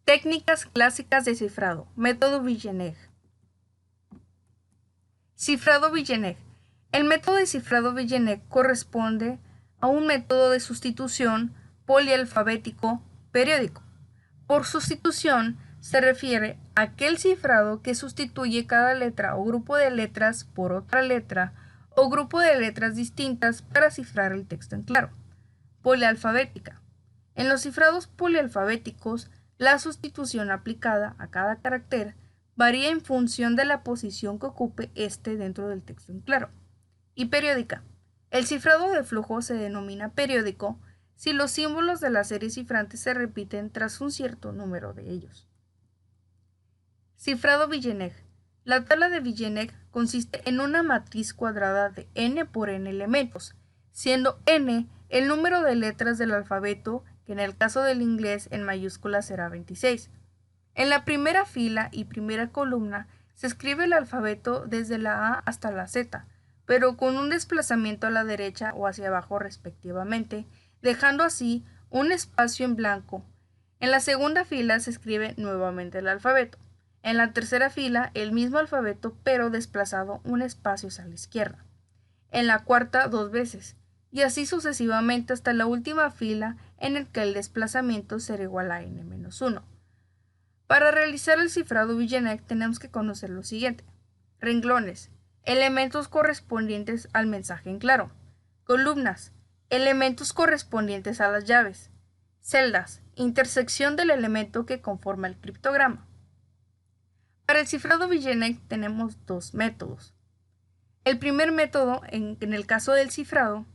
Técnicas clásicas de cifrado. Método Villeneuve. Cifrado Villeneuve. El método de cifrado Villeneuve corresponde a un método de sustitución polialfabético periódico. Por sustitución se refiere a aquel cifrado que sustituye cada letra o grupo de letras por otra letra o grupo de letras distintas para cifrar el texto en claro. Polialfabética. En los cifrados polialfabéticos, la sustitución aplicada a cada carácter varía en función de la posición que ocupe este dentro del texto en claro. Y periódica. El cifrado de flujo se denomina periódico si los símbolos de la serie cifrante se repiten tras un cierto número de ellos. Cifrado Villeneuve. La tabla de Villeneuve consiste en una matriz cuadrada de n por n elementos, siendo n el número de letras del alfabeto, que en el caso del inglés en mayúsculas será 26. En la primera fila y primera columna se escribe el alfabeto desde la A hasta la Z, pero con un desplazamiento a la derecha o hacia abajo respectivamente, dejando así un espacio en blanco. En la segunda fila se escribe nuevamente el alfabeto. En la tercera fila el mismo alfabeto pero desplazado un espacio hacia la izquierda. En la cuarta 2 veces, y así sucesivamente hasta la última fila en el que el desplazamiento será igual a n-1. Para realizar el cifrado Villeneuve tenemos que conocer lo siguiente. Renglones, elementos correspondientes al mensaje en claro. Columnas, elementos correspondientes a las llaves. Celdas, intersección del elemento que conforma el criptograma. Para el cifrado Villeneuve tenemos dos métodos. El primer método, en el caso del cifrado,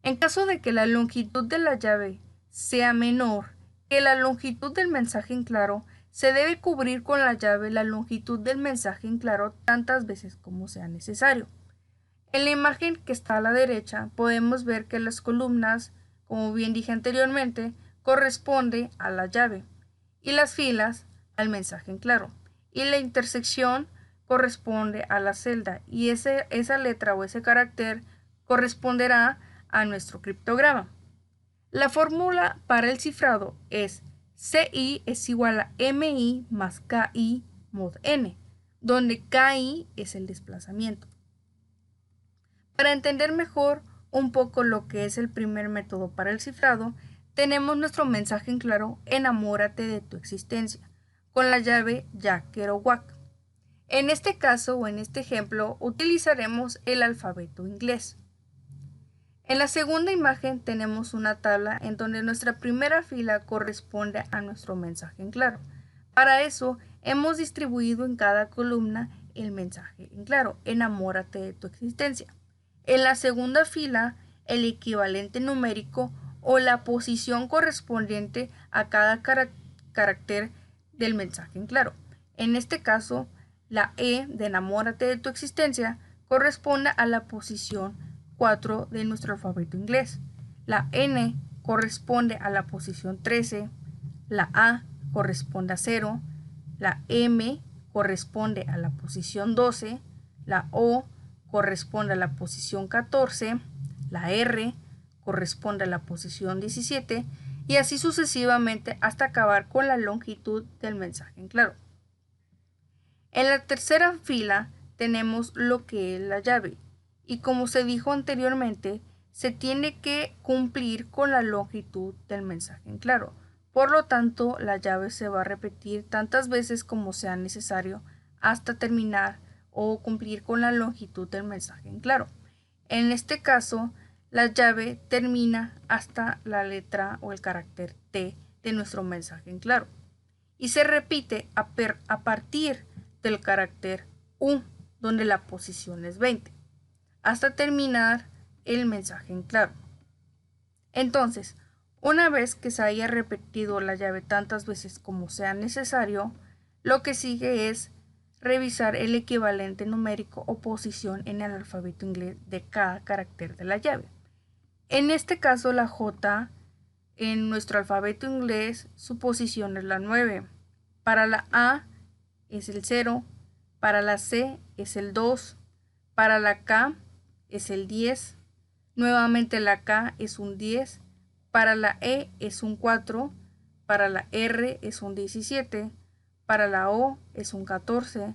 en caso de que la longitud de la llave sea menor que la longitud del mensaje en claro, se debe cubrir con la llave la longitud del mensaje en claro tantas veces como sea necesario. En la imagen que está a la derecha podemos ver que las columnas, como bien dije anteriormente, corresponde a la llave y las filas al mensaje en claro. Y la intersección corresponde a la celda y esa letra o ese carácter corresponderá a nuestro criptograma. La fórmula para el cifrado es CI es igual a MI más KI mod N, donde KI es el desplazamiento. Para entender mejor un poco lo que es el primer método para el cifrado, tenemos nuestro mensaje en claro enamórate de tu existencia, con la llave Jack Kerouac. En este caso o en este ejemplo utilizaremos el alfabeto inglés. En la segunda imagen tenemos una tabla en donde nuestra primera fila corresponde a nuestro mensaje en claro. Para eso hemos distribuido en cada columna el mensaje en claro, enamórate de tu existencia. En la segunda fila el equivalente numérico o la posición correspondiente a cada carácter del mensaje en claro. En este caso, la E de enamórate de tu existencia corresponde a la posición 4 de nuestro alfabeto inglés. La N corresponde a la posición 13, la A corresponde a 0, la M corresponde a la posición 12, la O corresponde a la posición 14, la R corresponde a la posición 17 y así sucesivamente hasta acabar con la longitud del mensaje en claro. En la tercera fila tenemos lo que es la llave y como se dijo anteriormente, se tiene que cumplir con la longitud del mensaje en claro. Por lo tanto, la llave se va a repetir tantas veces como sea necesario hasta terminar o cumplir con la longitud del mensaje en claro. En este caso, la llave termina hasta la letra o el carácter T de nuestro mensaje en claro y se repite a partir del carácter U, donde la posición es 20, hasta terminar el mensaje en claro. Entonces, una vez que se haya repetido la llave tantas veces como sea necesario, lo que sigue es revisar el equivalente numérico o posición en el alfabeto inglés de cada carácter de la llave. En este caso, la J en nuestro alfabeto inglés, su posición es la 9. Para la A es el 0, para la C es el 2, para la K es el 10, Nuevamente la K es un 10, para la E es un 4, para la R es un 17, para la O es un 14,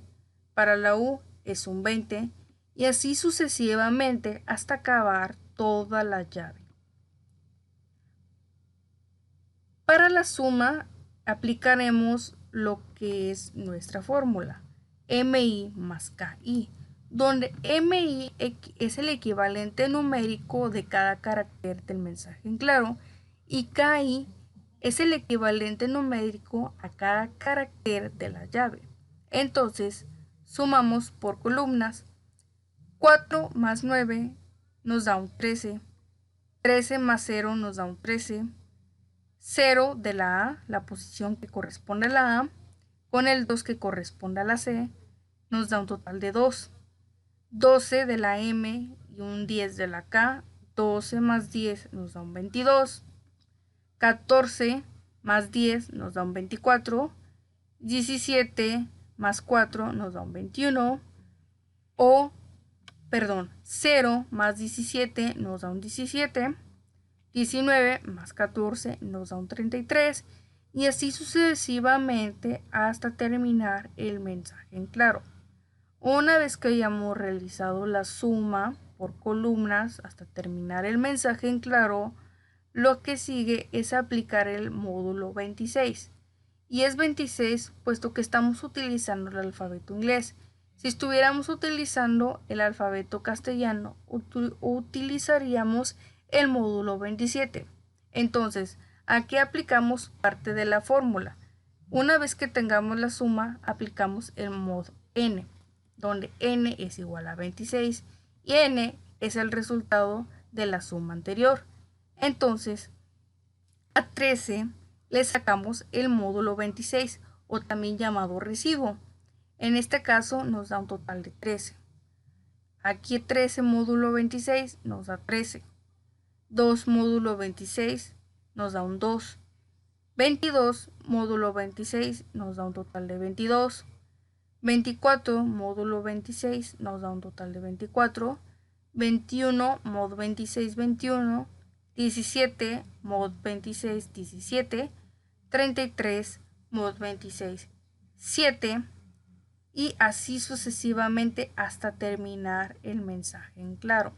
para la U es un 20 y así sucesivamente hasta acabar toda la llave. Para la suma aplicaremos lo que es nuestra fórmula, MI más KI, donde MI es el equivalente numérico de cada carácter del mensaje en claro y KI es el equivalente numérico a cada carácter de la llave. Entonces, sumamos por columnas. 4 más 9 nos da un 13, 13 más 0 nos da un 13, 0 de la A, la posición que corresponde a la A, con el 2 que corresponde a la C, nos da un total de 2. 12 de la M y un 10 de la K, 12 más 10 nos da un 22. 14 más 10 nos da un 24. 17 más 4 nos da un 21. 0 más 17 nos da un 17. 19 más 14 nos da un 33 y así sucesivamente hasta terminar el mensaje en claro. Una vez que hayamos realizado la suma por columnas hasta terminar el mensaje en claro, lo que sigue es aplicar el módulo 26. Y es 26 puesto que estamos utilizando el alfabeto inglés. Si estuviéramos utilizando el alfabeto castellano, utilizaríamos el módulo 27. Entonces, aquí aplicamos parte de la fórmula. Una vez que tengamos la suma, aplicamos el modo n, donde n es igual a 26 y n es el resultado de la suma anterior. Entonces, a 13 le sacamos el módulo 26 o también llamado residuo. En este caso nos da un total de 13. Aquí 13 módulo 26 nos da 13. 2 módulo 26 nos da un 2. 22 módulo 26 nos da un total de 22. 24 módulo 26 nos da un total de 24. 21 mod 26 21. 17 mod 26 17. 33 mod 26 7 y así sucesivamente hasta terminar el mensaje en claro.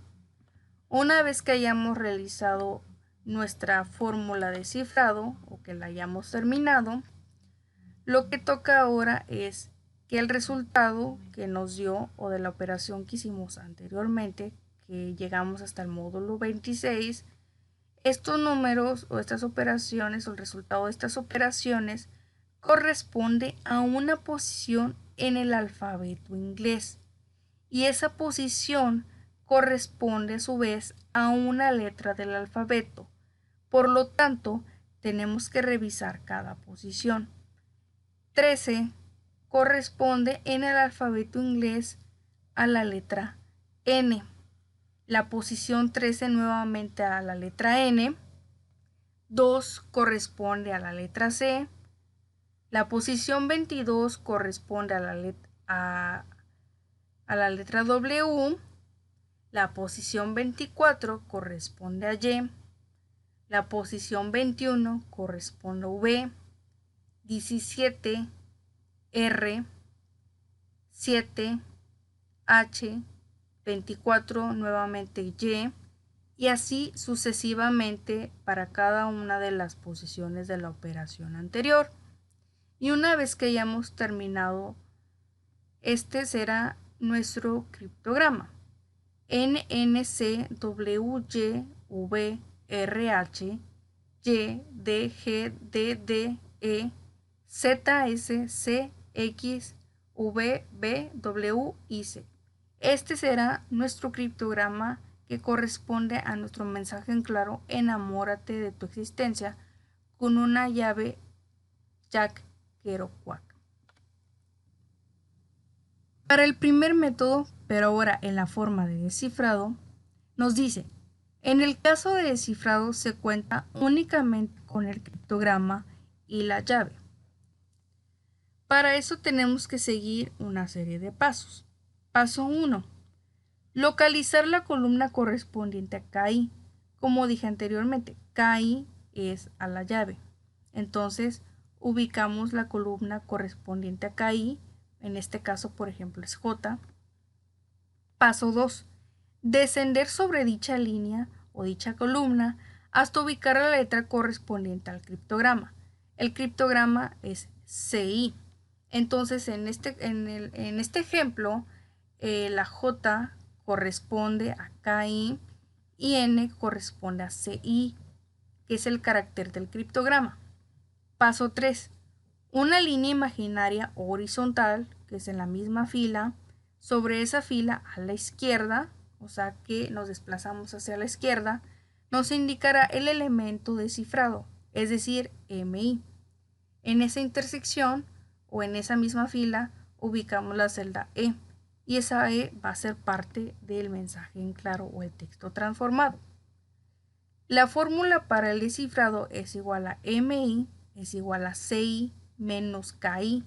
Una vez que hayamos realizado nuestra fórmula de cifrado o que la hayamos terminado, lo que toca ahora es que el resultado que nos dio o de la operación que hicimos anteriormente, que llegamos hasta el módulo 26, estos números o estas operaciones o el resultado de estas operaciones corresponde a una posición en el alfabeto inglés y esa posición corresponde a su vez a una letra del alfabeto. Por lo tanto, tenemos que revisar cada posición. 13 corresponde en el alfabeto inglés a la letra N. La posición 13 nuevamente a la letra N. 2 corresponde a la letra C. La posición 22 corresponde a la letra W. La posición 24 corresponde a Y. La posición 21 corresponde a V. 17 R. 7 H. 24 nuevamente Y. Y así sucesivamente para cada una de las posiciones de la operación anterior. Y una vez que hayamos terminado, este será nuestro criptograma. NNCWYVRH YDGDDE ZSCXVBWIC. Este será nuestro criptograma que corresponde a nuestro mensaje en claro: enamórate de tu existencia, con una llave Jack Kerouac. Para el primer método, pero ahora en la forma de descifrado, nos dice: en el caso de descifrado se cuenta únicamente con el criptograma y la llave. Para eso tenemos que seguir una serie de pasos. Paso 1. Localizar la columna correspondiente a KI. Como dije anteriormente, KI es a la llave. Entonces, ubicamos la columna correspondiente a KI. En este caso, por ejemplo, es J. Paso 2. Descender sobre dicha línea o dicha columna hasta ubicar la letra correspondiente al criptograma. El criptograma es CI. Entonces, en este ejemplo, la J corresponde a KI y N corresponde a CI, que es el carácter del criptograma. Paso 3. Una línea imaginaria horizontal, que es en la misma fila, sobre esa fila a la izquierda, o sea que nos desplazamos hacia la izquierda, nos indicará el elemento descifrado, es decir, MI. En esa intersección o en esa misma fila ubicamos la celda E y esa E va a ser parte del mensaje en claro o el texto transformado. La fórmula para el descifrado es igual a MI es igual a CI menos KI,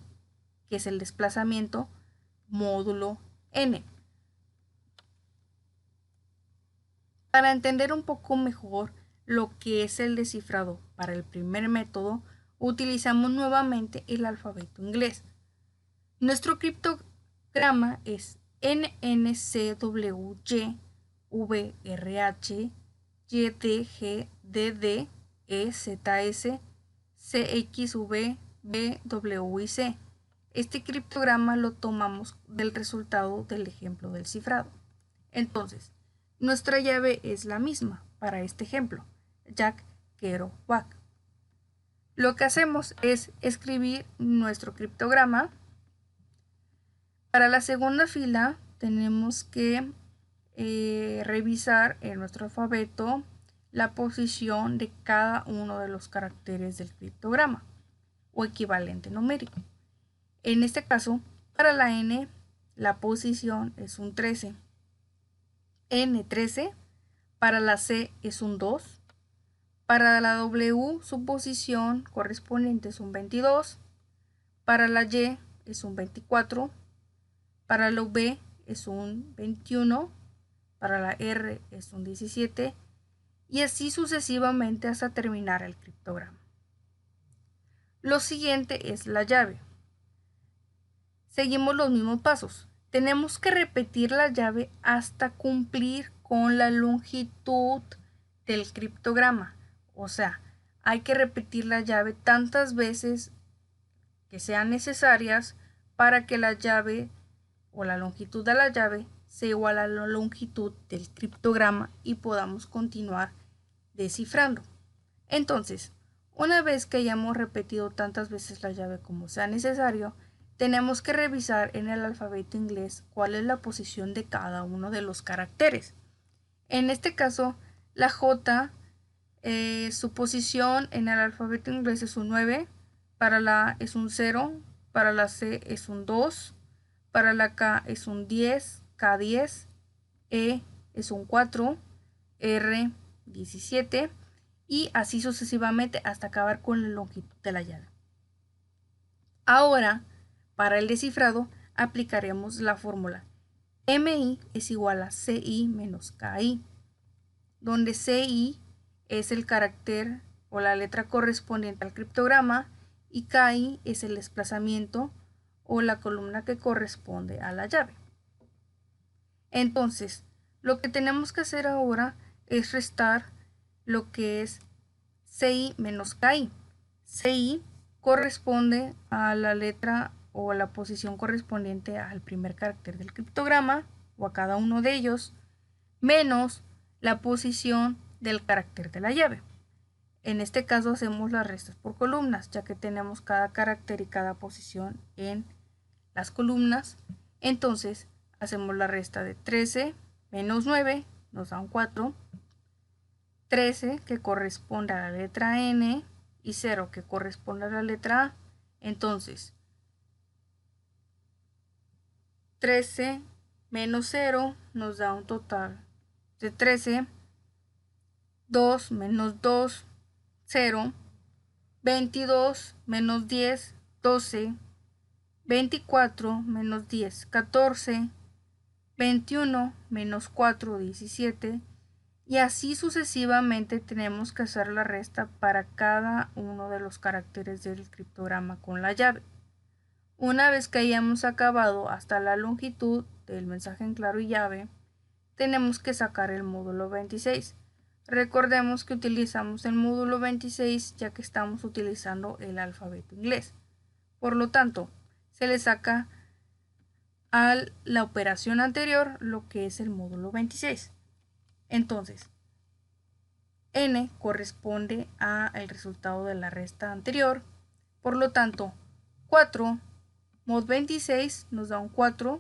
que es el desplazamiento, módulo N. Para entender un poco mejor lo que es el descifrado para el primer método, utilizamos nuevamente el alfabeto inglés. Nuestro criptograma es NNCWY VRH YDGDD EZS CXV BWIC. Este criptograma lo tomamos del resultado del ejemplo del cifrado. Entonces, nuestra llave es la misma para este ejemplo, Jack, Kerouac. Wack. Lo que hacemos es escribir nuestro criptograma. Para la segunda fila tenemos que revisar en nuestro alfabeto la posición de cada uno de los caracteres del criptograma o equivalente numérico. En este caso, para la N, la posición es un 13. N13. Para la C es un 2. Para la W, su posición correspondiente es un 22. Para la Y es un 24. Para la V es un 21. Para la R es un 17. Y así sucesivamente hasta terminar el criptograma. Lo siguiente es la llave. Seguimos los mismos pasos. Tenemos que repetir la llave hasta cumplir con la longitud del criptograma. O sea, hay que repetir la llave tantas veces que sean necesarias para que la llave o la longitud de la llave sea igual a la longitud del criptograma y podamos continuar descifrando. Entonces, una vez que hayamos repetido tantas veces la llave como sea necesario, tenemos que revisar en el alfabeto inglés cuál es la posición de cada uno de los caracteres. En este caso, la J, su posición en el alfabeto inglés es un 9, para la A es un 0, para la C es un 2, para la K es un 10, K10, E es un 4, R 17 y así sucesivamente hasta acabar con la longitud de la llave. Ahora, para el descifrado, aplicaremos la fórmula MI es igual a CI menos KI, donde CI es el carácter o la letra correspondiente al criptograma y KI es el desplazamiento o la columna que corresponde a la llave. Entonces, lo que tenemos que hacer ahora es restar lo que es CI menos KI. CI corresponde a la letra o a la posición correspondiente al primer carácter del criptograma o a cada uno de ellos, menos la posición del carácter de la llave. En este caso hacemos las restas por columnas, ya que tenemos cada carácter y cada posición en las columnas. Entonces hacemos la resta de 13 menos 9, nos da un 4. 13 que corresponde a la letra N y 0 que corresponde a la letra A. Entonces, 13 menos 0 nos da un total de 13. 2 menos 2, 0. 22 menos 10, 12. 24 menos 10, 14. 21 menos 4, 17, y así sucesivamente tenemos que hacer la resta para cada uno de los caracteres del criptograma con la llave. Una vez que hayamos acabado hasta la longitud del mensaje en claro y llave, tenemos que sacar el módulo 26. Recordemos que utilizamos el módulo 26 ya que estamos utilizando el alfabeto inglés. Por lo tanto, se le saca a la operación anterior lo que es el módulo 26. Entonces, n corresponde al resultado de la resta anterior. Por lo tanto, 4 mod 26 nos da un 4,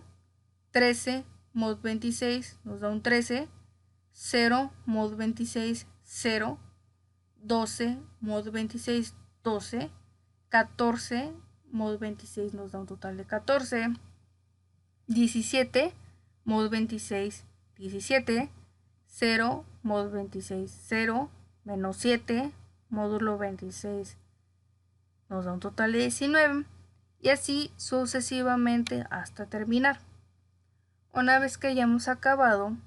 13 mod 26 nos da un 13, 0 mod 26 0, 12 mod 26 12, 14 mod 26 nos da un total de 14, 17 mod 26 17, 0 mod 26 0, menos 7 módulo 26 nos da un total de 19, y así sucesivamente hasta terminar. Una vez que hayamos acabado,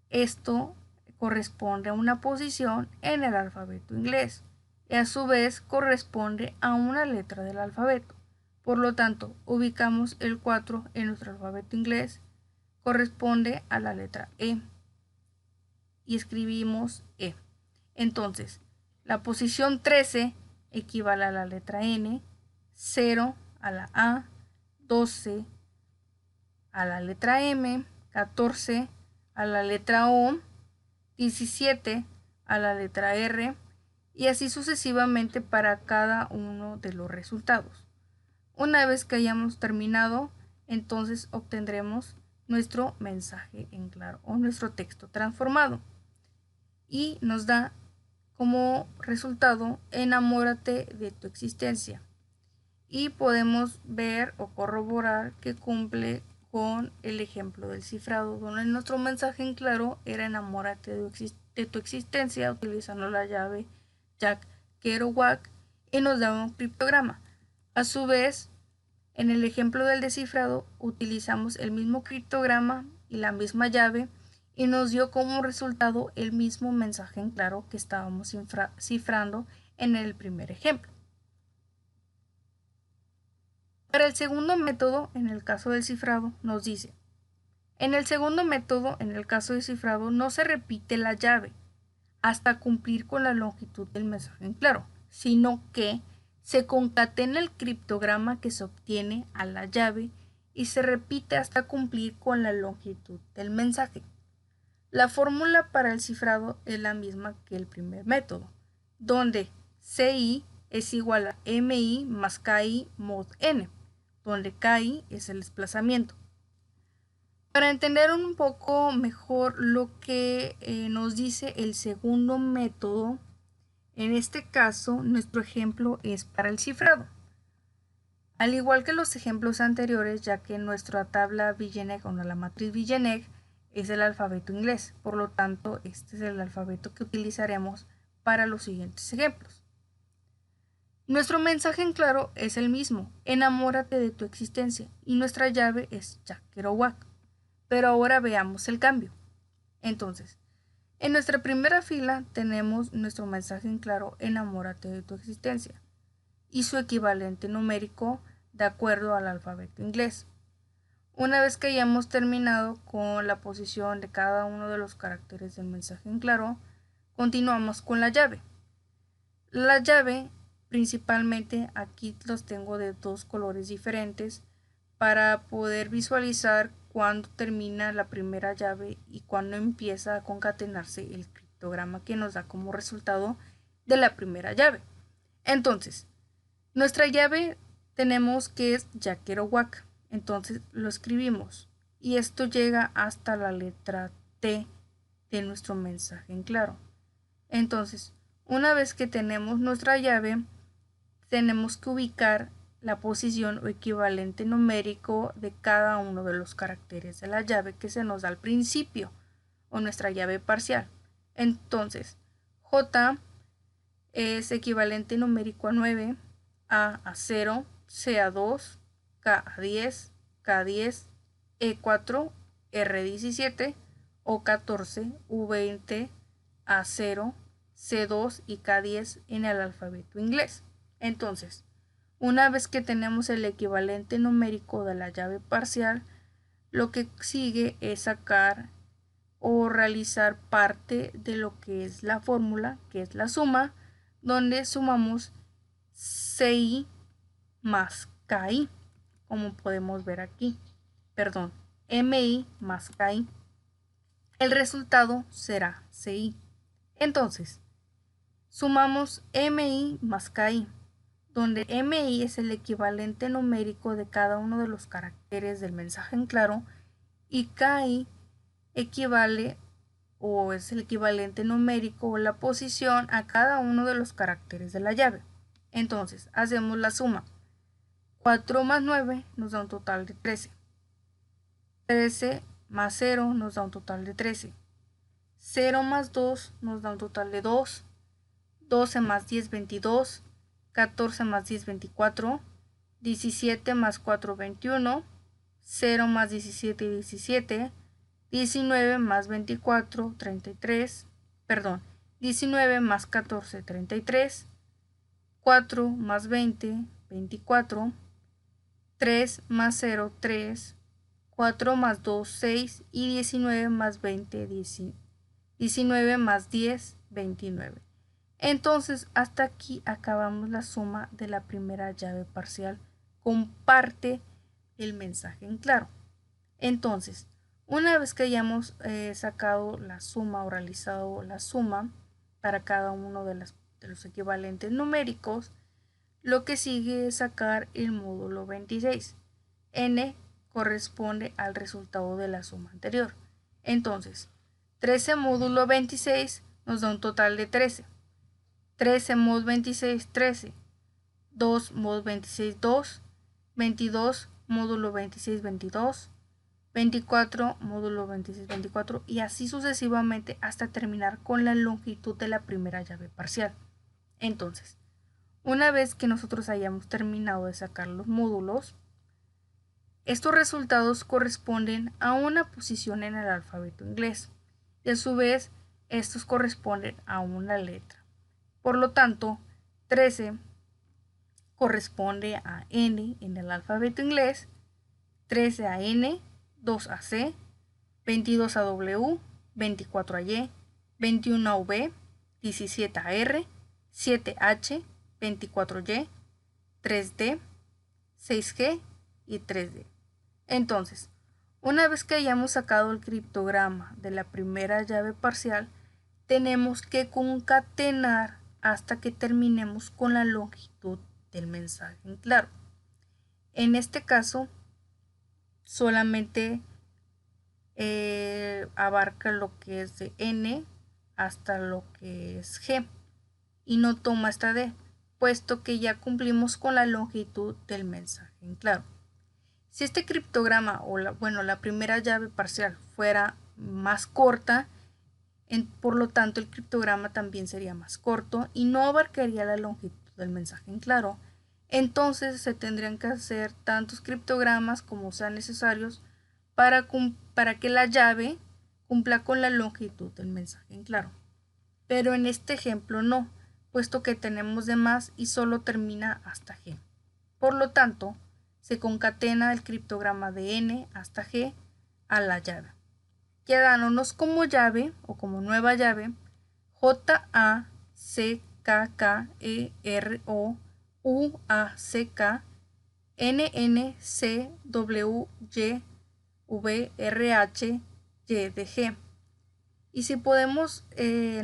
esto corresponde a una posición en el alfabeto inglés y a su vez corresponde a una letra del alfabeto. Por lo tanto, ubicamos el 4 en nuestro alfabeto inglés, corresponde a la letra E y escribimos E. Entonces, la posición 13 equivale a la letra N, 0 a la A, 12 a la letra M, 14 a la letra O, 17 a la letra R, y así sucesivamente para cada uno de los resultados. Una vez que hayamos terminado, entonces obtendremos nuestro mensaje en claro o nuestro texto transformado, y nos da como resultado enamórate de tu existencia, y podemos ver o corroborar que cumple con el ejemplo del cifrado, donde nuestro mensaje en claro era enamórate de tu existencia utilizando la llave Jack Kerouac y nos daba un criptograma. A su vez, en el ejemplo del descifrado utilizamos el mismo criptograma y la misma llave y nos dio como resultado el mismo mensaje en claro que estábamos cifrando en el primer ejemplo. Para el segundo método, en el caso del cifrado, nos dice: en el segundo método, en el caso de cifrado, no se repite la llave hasta cumplir con la longitud del mensaje en claro, sino que se concatena el criptograma que se obtiene a la llave y se repite hasta cumplir con la longitud del mensaje. La fórmula para el cifrado es la misma que el primer método, donde CI es igual a MI más KI mod N, donde KI es el desplazamiento. Para entender un poco mejor lo que nos dice el segundo método, en este caso nuestro ejemplo es para el cifrado. Al igual que los ejemplos anteriores, ya que nuestra tabla Villeneuve o la matriz Villeneuve es el alfabeto inglés, por lo tanto este es el alfabeto que utilizaremos para los siguientes ejemplos. Nuestro mensaje en claro es el mismo, enamórate de tu existencia, y nuestra llave es Jack Kerouac. Pero ahora veamos el cambio. Entonces, en nuestra primera fila tenemos nuestro mensaje en claro, enamórate de tu existencia, y su equivalente numérico de acuerdo al alfabeto inglés. Una vez que hayamos terminado con la posición de cada uno de los caracteres del mensaje en claro, continuamos con la llave. La llave, principalmente aquí los tengo de dos colores diferentes para poder visualizar cuándo termina la primera llave y cuándo empieza a concatenarse el criptograma que nos da como resultado de la primera llave. Entonces, nuestra llave tenemos que es Jack Kerouac, entonces lo escribimos y esto llega hasta la letra T de nuestro mensaje en claro. Entonces, una vez que tenemos nuestra llave, tenemos que ubicar la posición o equivalente numérico de cada uno de los caracteres de la llave que se nos da al principio, o nuestra llave parcial. Entonces, J es equivalente numérico a 9, A a 0, C a 2, K a 10, K a 10, E4 R17, O14, U20, A0, C2 y K10 en el alfabeto inglés. Entonces, una vez que tenemos el equivalente numérico de la llave parcial, lo que sigue es sacar o realizar parte de lo que es la fórmula, que es la suma, donde sumamos CI más KI, como podemos ver aquí, perdón, MI más KI. El resultado será CI. Entonces, sumamos MI más KI, donde MI es el equivalente numérico de cada uno de los caracteres del mensaje en claro y KI equivale o es el equivalente numérico o la posición a cada uno de los caracteres de la llave. Entonces, hacemos la suma. 4 más 9 nos da un total de 13. 13 más 0 nos da un total de 13. 0 más 2 nos da un total de 2. 12 más 10, 22. 14 más 10, 24. 17 más 4, 21. 0 más 17, 17. 19 más 24, 33. Perdón, 19 más 14, 33. 4 más 20, 24. 3 más 0, 3. 4 más 2, 6 y 19 más 20, 19 más 10, 29. Entonces, hasta aquí acabamos la suma de la primera llave parcial con parte del mensaje en claro. Entonces, una vez que hayamos sacado la suma o realizado la suma para cada uno de los equivalentes numéricos, lo que sigue es sacar el módulo 26. N corresponde al resultado de la suma anterior. Entonces, 13 módulo 26 nos da un total de 13. 13 mod 26, 13. 2 mod 26, 2. 22 módulo 26, 22. 24 módulo 26, 24 y así sucesivamente hasta terminar con la longitud de la primera llave parcial. Entonces, una vez que nosotros hayamos terminado de sacar los módulos, estos resultados corresponden a una posición en el alfabeto inglés y a su vez estos corresponden a una letra. Por lo tanto, 13 corresponde a N en el alfabeto inglés, 13 a N, 2 a C, 22 a W, 24 a Y, 21 a V, 17 a R, 7 H, 24 Y, 3D, 6G y 3D. Entonces, una vez que hayamos sacado el criptograma de la primera llave parcial, tenemos que concatenar hasta que terminemos con la longitud del mensaje en claro. En este caso, solamente abarca lo que es de N hasta lo que es G y no toma esta D, puesto que ya cumplimos con la longitud del mensaje en claro. Si este criptograma o la primera llave parcial fuera más corta, por lo tanto el criptograma también sería más corto y no abarcaría la longitud del mensaje en claro. Entonces se tendrían que hacer tantos criptogramas como sean necesarios para que la llave cumpla con la longitud del mensaje en claro. Pero en este ejemplo no, puesto que tenemos de más y solo termina hasta G. Por lo tanto, se concatena el criptograma de N hasta G a la llave, quedándonos como llave o como nueva llave JACKKERO UACKNNCWYVRH y si podemos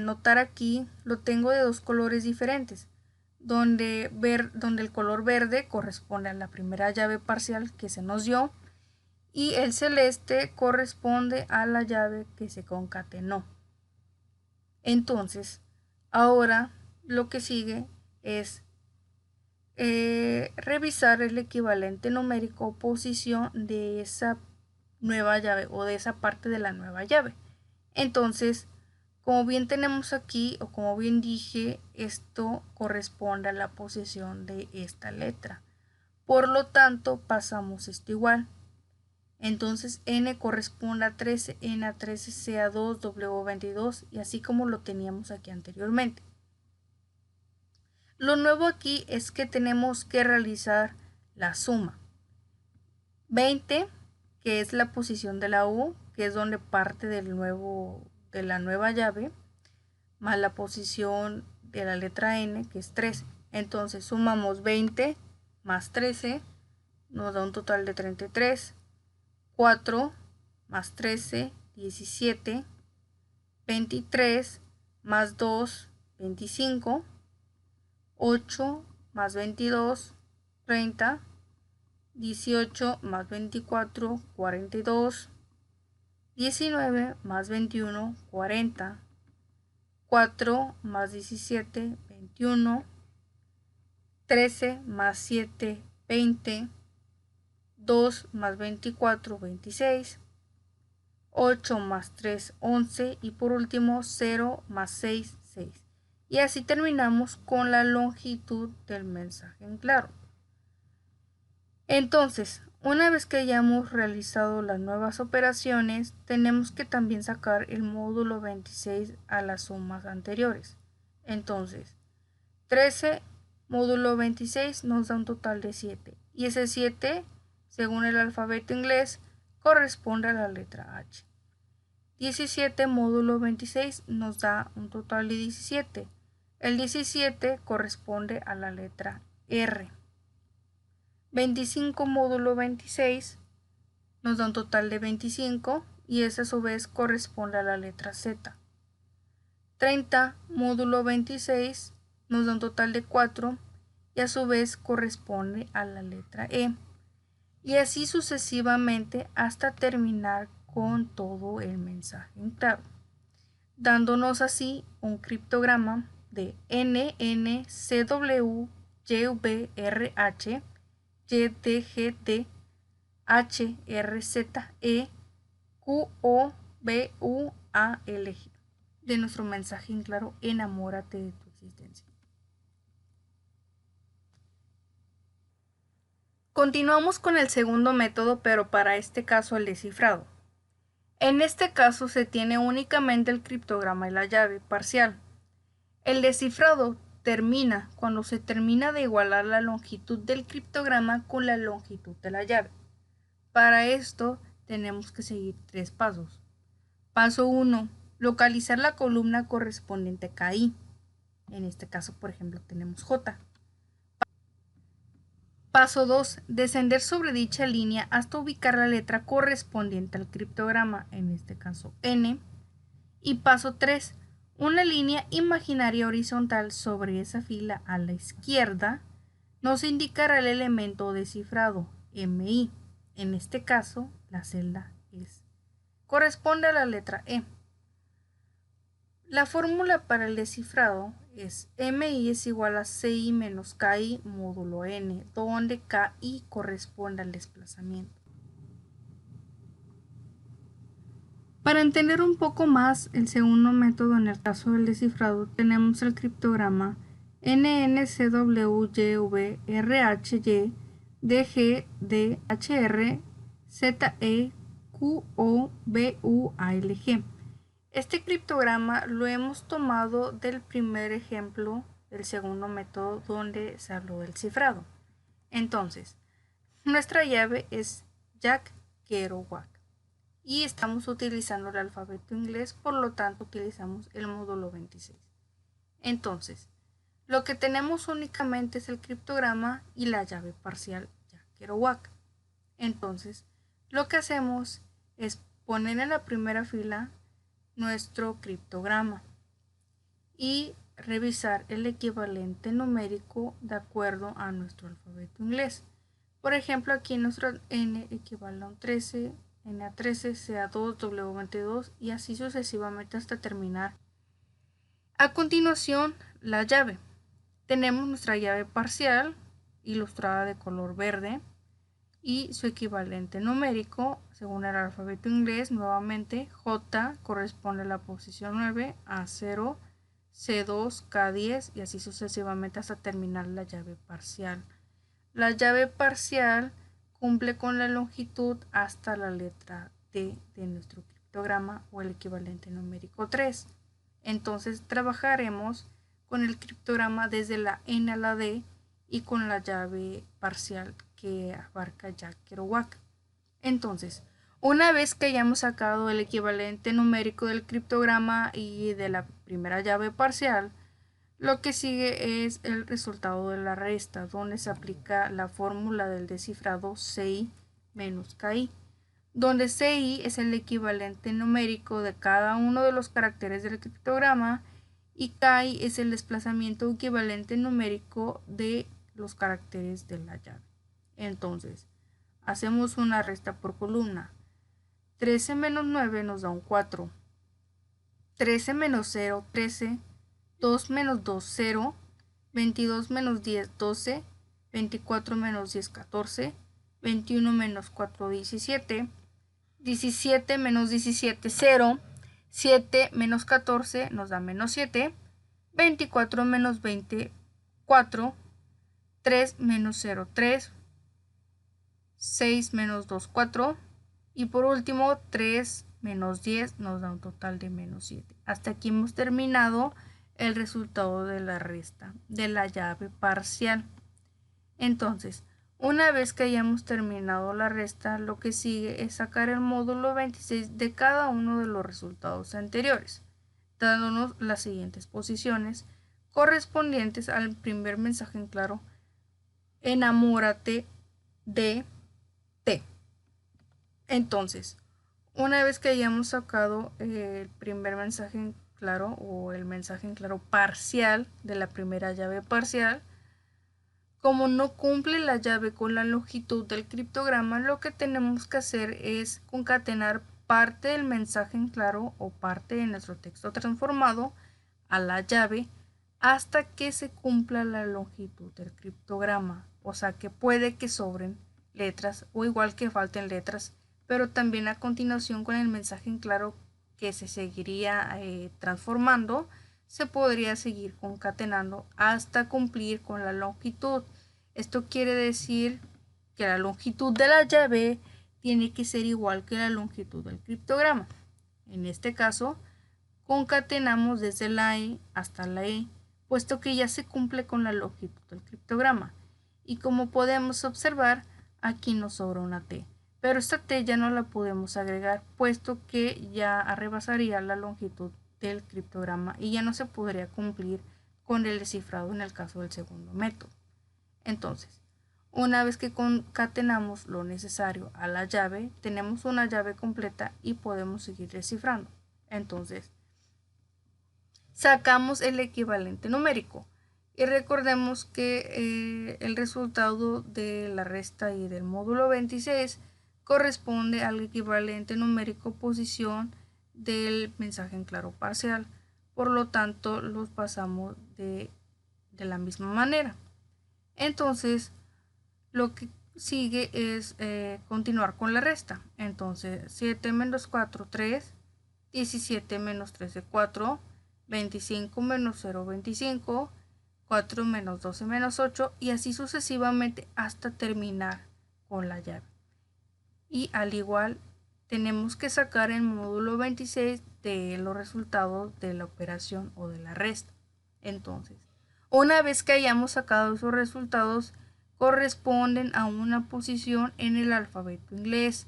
notar aquí, lo tengo de dos colores diferentes, donde el color verde corresponde a la primera llave parcial que se nos dio y el celeste corresponde a la llave que se concatenó. Entonces, ahora lo que sigue es revisar el equivalente numérico o posición de esa nueva llave o de esa parte de la nueva llave. Entonces, como bien tenemos aquí o como bien dije, esto corresponde a la posición de esta letra. Por lo tanto, pasamos esto igual. Entonces n corresponde a 13, n a 13 sea 2, w 22 y así como lo teníamos aquí anteriormente. Lo nuevo aquí es que tenemos que realizar la suma. 20, que es la posición de la U, que es donde parte de la nueva llave, más la posición de la letra N, que es 13. Entonces sumamos 20 más 13, nos da un total de 33. 4 más 13, 17. 23 más 2, 25. 8 más 22, 30. 18 más 24, 42. 19 más 21, 40. 4 más 17, 21. 13 más 7, 20. 2 más 24, 26. 8 más 3, 11. Y por último 0 más 6, 6. Y así terminamos con la longitud del mensaje en claro. Entonces, una vez que hayamos realizado las nuevas operaciones, tenemos que también sacar el módulo 26 a las sumas anteriores. Entonces, 13 módulo 26 nos da un total de 7. Y ese 7, según el alfabeto inglés, corresponde a la letra H. 17 módulo 26 nos da un total de 17. El 17 corresponde a la letra R. 25 módulo 26 nos da un total de 25 y ese a su vez corresponde a la letra Z. 30 módulo 26 nos da un total de 4 y a su vez corresponde a la letra E. Y así sucesivamente hasta terminar con todo el mensaje en clave, dándonos así un criptograma de NNCW YVRH YDGD HRZE QOBUALG de nuestro mensaje en claro: enamórate de tu existencia. Continuamos con el segundo método, pero para este caso el descifrado. En este caso se tiene únicamente el criptograma y la llave parcial. El descifrado termina cuando se termina de igualar la longitud del criptograma con la longitud de la llave. Para esto tenemos que seguir 3 pasos. Paso 1. Localizar la columna correspondiente a KI. En este caso, por ejemplo, tenemos J. Paso 2. Descender sobre dicha línea hasta ubicar la letra correspondiente al criptograma, en este caso N. Y paso 3. Una línea imaginaria horizontal sobre esa fila a la izquierda nos indicará el elemento descifrado, MI. En este caso, la celda corresponde a la letra E. La fórmula para el descifrado es MI es igual a CI menos KI módulo N, donde KI corresponde al desplazamiento. Para entender un poco más el segundo método en el caso del descifrado, tenemos el criptograma NNCWYVRHY DGDHR ZEQOBUALG. Este criptograma lo hemos tomado del primer ejemplo del segundo método donde se habló del cifrado. Entonces, nuestra llave es Jack Kerouac y estamos utilizando el alfabeto inglés, por lo tanto utilizamos el módulo 26. Entonces, lo que tenemos únicamente es el criptograma y la llave parcial Jack Kerouac. Entonces, lo que hacemos es poner en la primera fila nuestro criptograma y revisar el equivalente numérico de acuerdo a nuestro alfabeto inglés. Por ejemplo, aquí nuestro N equivale a un 13, N a 13, C a 2, W 22 y así sucesivamente hasta terminar. A continuación, la llave. Tenemos nuestra llave parcial ilustrada de color verde y su equivalente numérico según el alfabeto inglés. Nuevamente J corresponde a la posición 9, A0, C2, K10 y así sucesivamente hasta terminar la llave parcial. La llave parcial cumple con la longitud hasta la letra D de nuestro criptograma o el equivalente numérico 3. Entonces trabajaremos con el criptograma desde la N a la D y con la llave parcial que abarca ya Kerouac. Entonces, una vez que hayamos sacado el equivalente numérico del criptograma y de la primera llave parcial, lo que sigue es el resultado de la resta, donde se aplica la fórmula del descifrado CI menos KI, donde CI es el equivalente numérico de cada uno de los caracteres del criptograma y KI es el desplazamiento equivalente numérico de los caracteres de la llave. Entonces, hacemos una resta por columna. 13 menos 9 nos da un 4. 13 menos 0, 13. 2 menos 2, 0. 22 menos 10, 12. 24 menos 10, 14. 21 menos 4, 17. 17 menos 17, 0. 7 menos 14 nos da menos 7. 24 menos 20, 4. 3 menos 0, 3. 6 menos 2, 4. Y por último, 3 menos 10 nos da un total de menos 7. Hasta aquí hemos terminado el resultado de la resta de la llave parcial. Entonces, una vez que hayamos terminado la resta, lo que sigue es sacar el módulo 26 de cada uno de los resultados anteriores, dándonos las siguientes posiciones correspondientes al primer mensaje en claro: enamórate de T. Entonces, una vez que hayamos sacado el primer mensaje en claro o el mensaje en claro parcial de la primera llave parcial, como no cumple la llave con la longitud del criptograma, lo que tenemos que hacer es concatenar parte del mensaje en claro o parte de nuestro texto transformado a la llave hasta que se cumpla la longitud del criptograma. O sea que puede que sobren letras o igual que falten letras, pero también a continuación con el mensaje en claro que se seguiría transformando, se podría seguir concatenando hasta cumplir con la longitud. Esto quiere decir que la longitud de la llave tiene que ser igual que la longitud del criptograma. En este caso, concatenamos desde la E hasta la E, puesto que ya se cumple con la longitud del criptograma. Y como podemos observar, aquí nos sobra una T. Pero esta T ya no la podemos agregar, puesto que ya rebasaría la longitud del criptograma y ya no se podría cumplir con el descifrado en el caso del segundo método. Entonces, una vez que concatenamos lo necesario a la llave, tenemos una llave completa y podemos seguir descifrando. Entonces, sacamos el equivalente numérico y recordemos que el resultado de la resta y del módulo 26 corresponde al equivalente numérico posición del mensaje en claro parcial. Por lo tanto, los pasamos de la misma manera. Entonces, lo que sigue es continuar con la resta. Entonces, 7 menos 4, 3. 17 menos 13, 4. 25 menos 0, 25. 4 menos 12 menos 8. Y así sucesivamente hasta terminar con la llave. Y al igual tenemos que sacar el módulo 26 de los resultados de la operación o de la resta. Entonces, una vez que hayamos sacado esos resultados, corresponden a una posición en el alfabeto inglés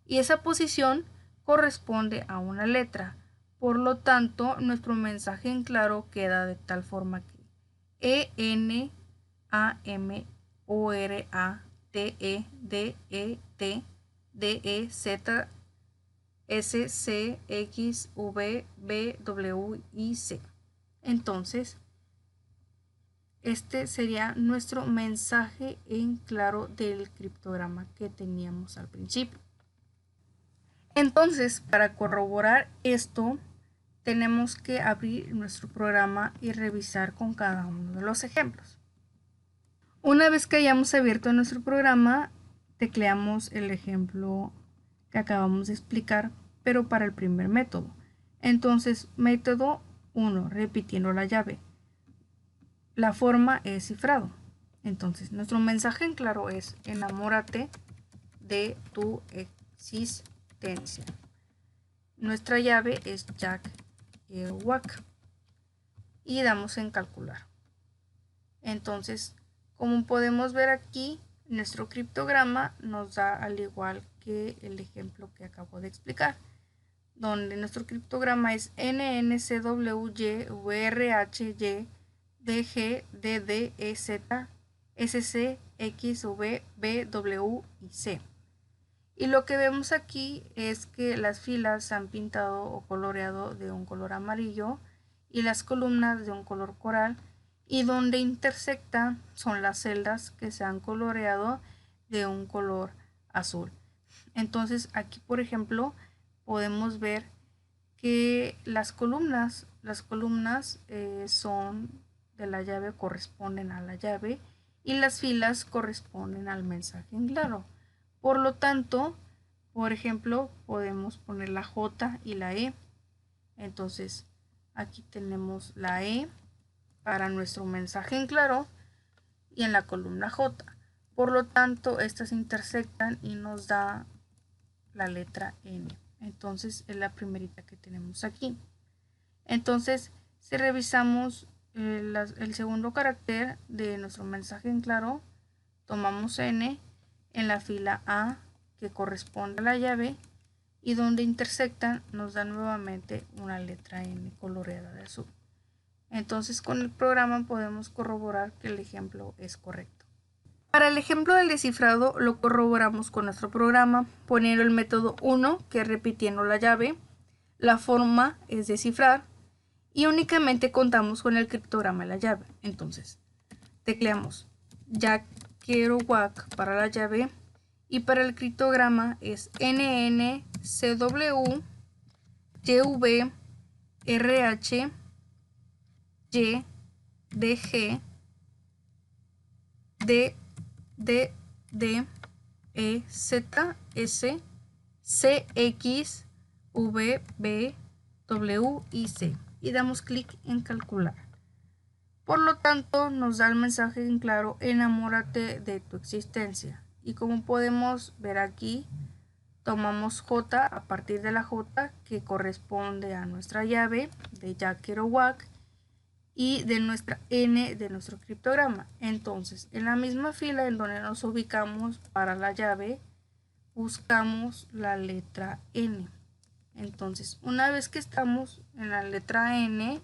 y esa posición corresponde a una letra. Por lo tanto, nuestro mensaje en claro queda de tal forma que ENAMORATEDET DEZ S C X V B W y C. Entonces, este sería nuestro mensaje en claro del criptograma que teníamos al principio. Entonces, para corroborar esto, tenemos que abrir nuestro programa y revisar con cada uno de los ejemplos. Una vez que hayamos abierto nuestro programa, tecleamos el ejemplo que acabamos de explicar, pero para el primer método. Entonces, método 1, repitiendo la llave. La forma es cifrado. Entonces, nuestro mensaje en claro es enamórate de tu existencia. Nuestra llave es Jack Kerouac y damos en calcular. Entonces, como podemos ver aquí, nuestro criptograma nos da al igual que el ejemplo que acabo de explicar, donde nuestro criptograma es NNCWYVRHY DG DDEZ SC XV BW y C. Y lo que vemos aquí es que las filas se han pintado o coloreado de un color amarillo y las columnas de un color coral, y donde intersectan son las celdas que se han coloreado de un color azul. Entonces aquí, por ejemplo, podemos ver que las columnas son de la llave, corresponden a la llave, y las filas corresponden al mensaje en claro. Por lo tanto, por ejemplo, podemos poner la J y la E. Entonces, aquí tenemos la E para nuestro mensaje en claro y en la columna J. Por lo tanto, estas intersectan y nos da la letra N. Entonces, es la primerita que tenemos aquí. Entonces, si revisamos el segundo carácter de nuestro mensaje en claro, tomamos N en la fila A, que corresponde a la llave, y donde intersectan nos da nuevamente una letra N coloreada de azul. Entonces, con el programa podemos corroborar que el ejemplo es correcto. Para el ejemplo del descifrado lo corroboramos con nuestro programa poniendo el método 1, que es repitiendo la llave. La forma es descifrar y únicamente contamos con el criptograma de la llave. Entonces, tecleamos Jack Kerouac para la llave y para el criptograma es NNCW YVRH Y DG DDEZ S CX VW y C, y damos clic en calcular. Por lo tanto, nos da el mensaje en claro: enamórate de tu existencia. Y como podemos ver aquí, tomamos J a partir de la J, que corresponde a nuestra llave de Jack Kerouac, y de nuestra N de nuestro criptograma. Entonces, en la misma fila en donde nos ubicamos para la llave, buscamos la letra N. Entonces, una vez que estamos en la letra N,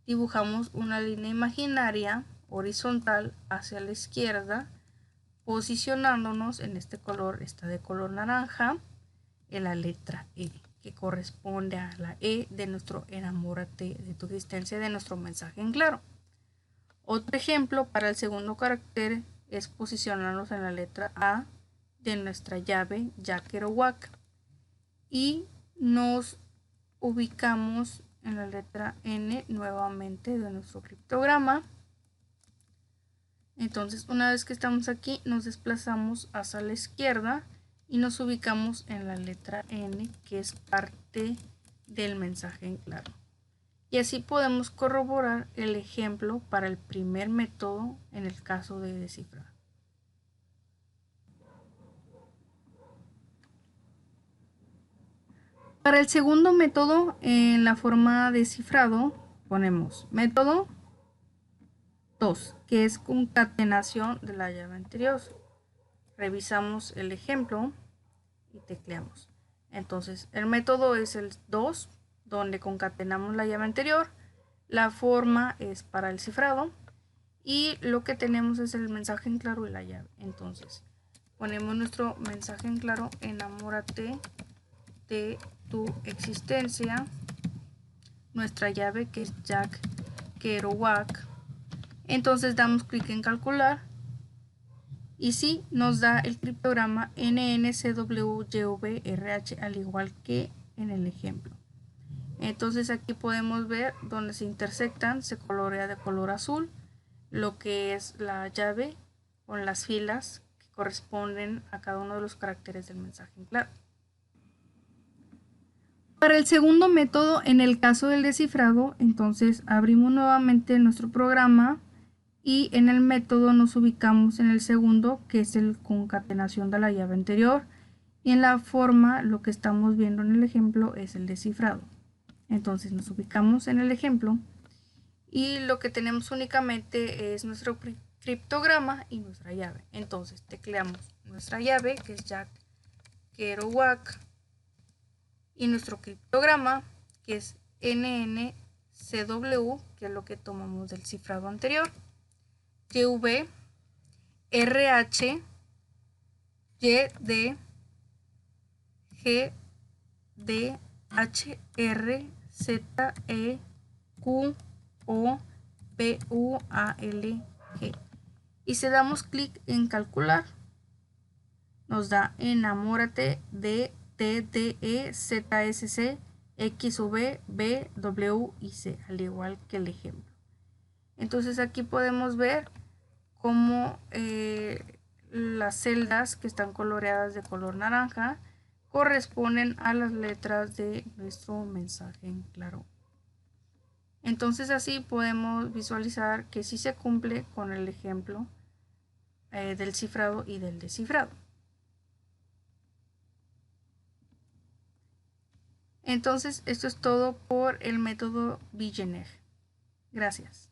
dibujamos una línea imaginaria horizontal hacia la izquierda, posicionándonos en este color, está de color naranja, en la letra E, que corresponde a la E de nuestro enamórate de tu existencia, de nuestro mensaje en claro. Otro ejemplo para el segundo carácter es posicionarnos en la letra A de nuestra llave Jack Kerouac y nos ubicamos en la letra N nuevamente de nuestro criptograma. Entonces, una vez que estamos aquí, nos desplazamos hacia la izquierda y nos ubicamos en la letra N, que es parte del mensaje en claro. Y así podemos corroborar el ejemplo para el primer método en el caso de descifrar. Para el segundo método, en la forma de cifrado, ponemos método 2, que es concatenación de la llave anterior. Revisamos el ejemplo y tecleamos. Entonces, el método es el 2, donde concatenamos la llave anterior. La forma es para el cifrado y lo que tenemos es el mensaje en claro y la llave. Entonces, ponemos nuestro mensaje en claro: enamórate de tu existencia. Nuestra llave, que es Jack Kerouac. Entonces damos clic en calcular y sí, nos da el criptograma NNCWYVRH, al igual que en el ejemplo. Entonces aquí podemos ver donde se intersectan, se colorea de color azul lo que es la llave con las filas que corresponden a cada uno de los caracteres del mensaje en claro. Para el segundo método, en el caso del descifrado, entonces abrimos nuevamente nuestro programa y en el método nos ubicamos en el segundo, que es el concatenación de la llave anterior, y en la forma lo que estamos viendo en el ejemplo es el descifrado. Entonces nos ubicamos en el ejemplo y lo que tenemos únicamente es nuestro criptograma y nuestra llave. Entonces tecleamos nuestra llave, que es Jack Kerouac, y nuestro criptograma, que es NNCW, que es lo que tomamos del cifrado anterior, YV, RH, YD, GD, HR, ZE, Q, O, P, U, A, L, G. Y si damos clic en calcular, nos da enamórate de T, D, E, Z, S, C, X, V, B, W y C, al igual que el ejemplo. Entonces aquí podemos ver cómo las celdas que están coloreadas de color naranja corresponden a las letras de nuestro mensaje en claro. Entonces así podemos visualizar que sí se cumple con el ejemplo del cifrado y del descifrado. Entonces esto es todo por el método Villeneuve. Gracias.